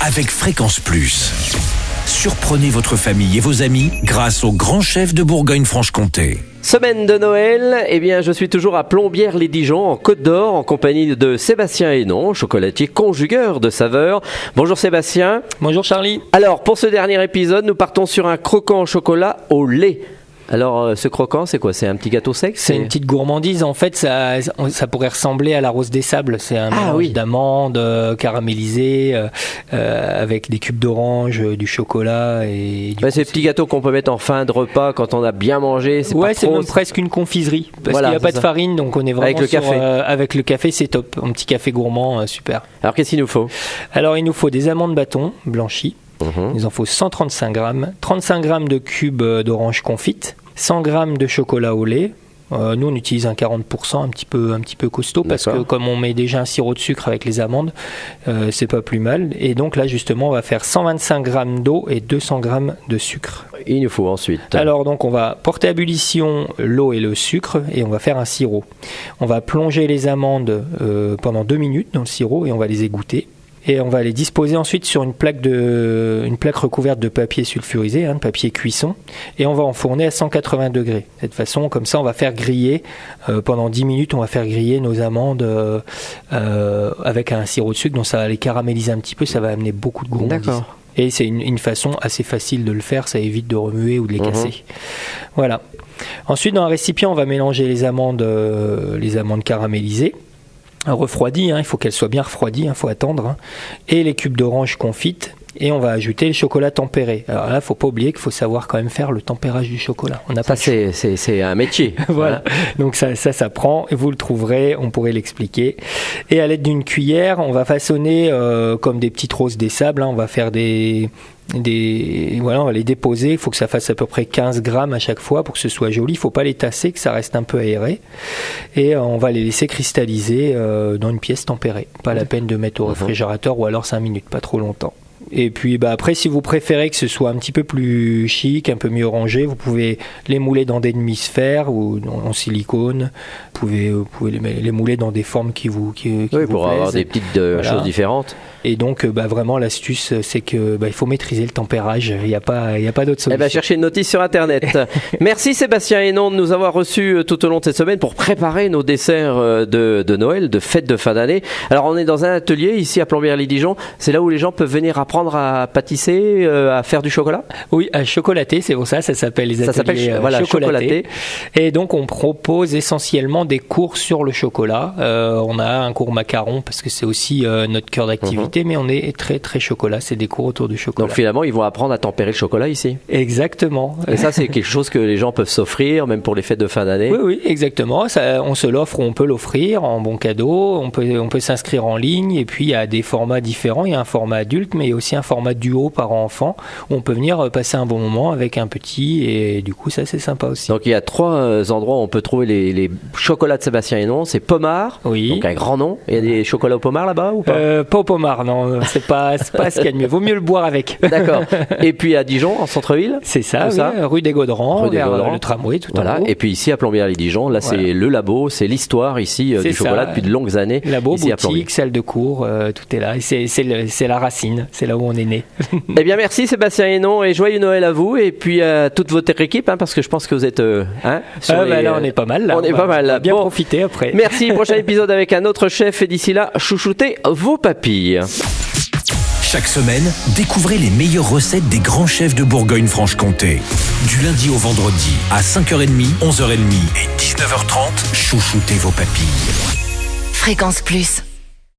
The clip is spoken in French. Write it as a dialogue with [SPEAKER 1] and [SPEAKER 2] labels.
[SPEAKER 1] avec Fréquence Plus. Surprenez votre famille et vos amis grâce au grand chef de Bourgogne-Franche-Comté.
[SPEAKER 2] Semaine de Noël, je suis toujours à Plombières-les-Dijon, en Côte d'Or, en compagnie de Sébastien Hénon, chocolatier conjugueur de saveurs. Bonjour Sébastien.
[SPEAKER 3] Bonjour Charlie.
[SPEAKER 2] Alors, pour ce dernier épisode, nous partons sur un croquant au chocolat au lait. Alors, ce croquant, c'est quoi? C'est un petit gâteau sec?
[SPEAKER 3] C'est une petite gourmandise. En fait, ça pourrait ressembler à la rose des sables. C'est un mélange d'amandes caramélisées avec des cubes d'orange, du chocolat et du
[SPEAKER 2] c'est des petits gâteaux qu'on peut mettre en fin de repas quand on a bien mangé. C'est
[SPEAKER 3] même presque une confiserie parce qu'il n'y a pas de farine, donc on est vraiment
[SPEAKER 2] avec le café.
[SPEAKER 3] Avec le café, c'est top. Un petit café gourmand, super.
[SPEAKER 2] Alors, qu'est-ce qu'il nous faut?
[SPEAKER 3] Alors, il nous faut des amandes bâtons blanchies. Il en faut 135 grammes, 35 grammes de cubes d'orange confite, 100 grammes de chocolat au lait. Nous, on utilise un 40%, un petit peu costaud, parce que comme on met déjà un sirop de sucre avec les amandes, c'est pas plus mal. Et donc là, justement, on va faire 125 grammes d'eau et 200 grammes de sucre.
[SPEAKER 2] Il nous faut ensuite.
[SPEAKER 3] Alors, donc, on va porter à ébullition l'eau et le sucre et on va faire un sirop. On va plonger les amandes pendant 2 minutes dans le sirop et on va les égoutter. Et on va les disposer ensuite sur une plaque recouverte de papier sulfurisé, de papier cuisson, et on va enfourner à 180 degrés. De cette façon, comme ça, on va faire griller, pendant 10 minutes, on va faire griller nos amandes avec un sirop de sucre, donc ça va les caraméliser un petit peu, ça va amener beaucoup de gourmandise.
[SPEAKER 2] D'accord.
[SPEAKER 3] Et c'est une façon assez facile de le faire, ça évite de remuer ou de les casser. Voilà. Ensuite, dans un récipient, on va mélanger les amandes caramélisées. Refroidies, il faut qu'elles soient bien refroidies, il faut attendre, et les cubes d'orange confite, et on va ajouter le chocolat tempéré. Alors là, il ne faut pas oublier qu'il faut savoir quand même faire le tempérage du chocolat. On n'a pas
[SPEAKER 2] c'est un métier.
[SPEAKER 3] Voilà. Donc ça prend, et vous le trouverez, on pourrait l'expliquer. Et à l'aide d'une cuillère, on va façonner comme des petites roses des sables, on va faire on va les déposer. Il faut que ça fasse à peu près 15 grammes à chaque fois pour que ce soit joli. Il ne faut pas les tasser, que ça reste un peu aéré. Et on va les laisser cristalliser dans une pièce tempérée. Pas la peine de mettre au réfrigérateur ou alors 5 minutes, pas trop longtemps. Et puis après, si vous préférez que ce soit un petit peu plus chic, un peu mieux rangé, vous pouvez les mouler dans des demi-sphères ou en silicone. Vous pouvez les mouler dans des formes qui vous plaisent.
[SPEAKER 2] Pour avoir des petites choses différentes.
[SPEAKER 3] Et donc, vraiment, l'astuce, c'est que il faut maîtriser le tempérage. Il n'y a pas d'autre solution.
[SPEAKER 2] Cherchez une notice sur Internet. Merci Sébastien Hénon de nous avoir reçus tout au long de cette semaine pour préparer nos desserts de Noël, de fête de fin d'année. Alors, on est dans un atelier ici à Plombières-les-Dijon. C'est là où les gens peuvent venir apprendre à pâtisser, à faire du chocolat?
[SPEAKER 3] Oui, à chocolater, c'est pour ça s'appelle les ateliers chocolatés. Et donc, on propose essentiellement des cours sur le chocolat. On a un cours macaron parce que c'est aussi notre cœur d'activité. Mais on est très très chocolat, c'est des cours autour du chocolat.
[SPEAKER 2] Donc finalement, ils vont apprendre à tempérer le chocolat ici.
[SPEAKER 3] Exactement.
[SPEAKER 2] Et ça, c'est quelque chose que les gens peuvent s'offrir, même pour les fêtes de fin d'année.
[SPEAKER 3] Oui, exactement. Ça, on se l'offre ou on peut l'offrir en bon cadeau. On peut s'inscrire en ligne. Et puis, il y a des formats différents. Il y a un format adulte, mais il y a aussi un format duo parent-enfant où on peut venir passer un bon moment avec un petit. Et du coup, ça, c'est sympa aussi.
[SPEAKER 2] Donc, il y a 3 endroits où on peut trouver les chocolats de Sébastien Hénon. C'est Pommard, donc un grand nom. Il y a des chocolats au pommard là-bas ou pas?
[SPEAKER 3] Pas au pommard, non, c'est pas ce qu'il y a de mieux. Vaut mieux le boire avec.
[SPEAKER 2] D'accord. Et puis à Dijon, en centre-ville?
[SPEAKER 3] C'est ça, rue des Gaudrans, vers le tramway, tout en haut.
[SPEAKER 2] Et puis ici à Plombières-les-Dijon, là c'est le labo, c'est l'histoire ici du chocolat depuis de longues années.
[SPEAKER 3] Labo, boutique, salle de cours, tout est là. Et c'est la racine, c'est là où on est né.
[SPEAKER 2] Eh bien merci Sébastien Hénon et joyeux Noël à vous et puis à toute votre équipe, parce que je pense que vous êtes
[SPEAKER 3] là on est pas mal. Là,
[SPEAKER 2] on est pas mal.
[SPEAKER 3] On va bien profiter après.
[SPEAKER 2] Merci, prochain épisode avec un autre chef et d'ici là, chouchoutez vos papilles.
[SPEAKER 1] Chaque semaine, découvrez les meilleures recettes des grands chefs de Bourgogne-Franche-Comté. Du lundi au vendredi, à 5h30, 11h30 et 19h30, chouchoutez vos papilles.
[SPEAKER 4] Fréquence Plus.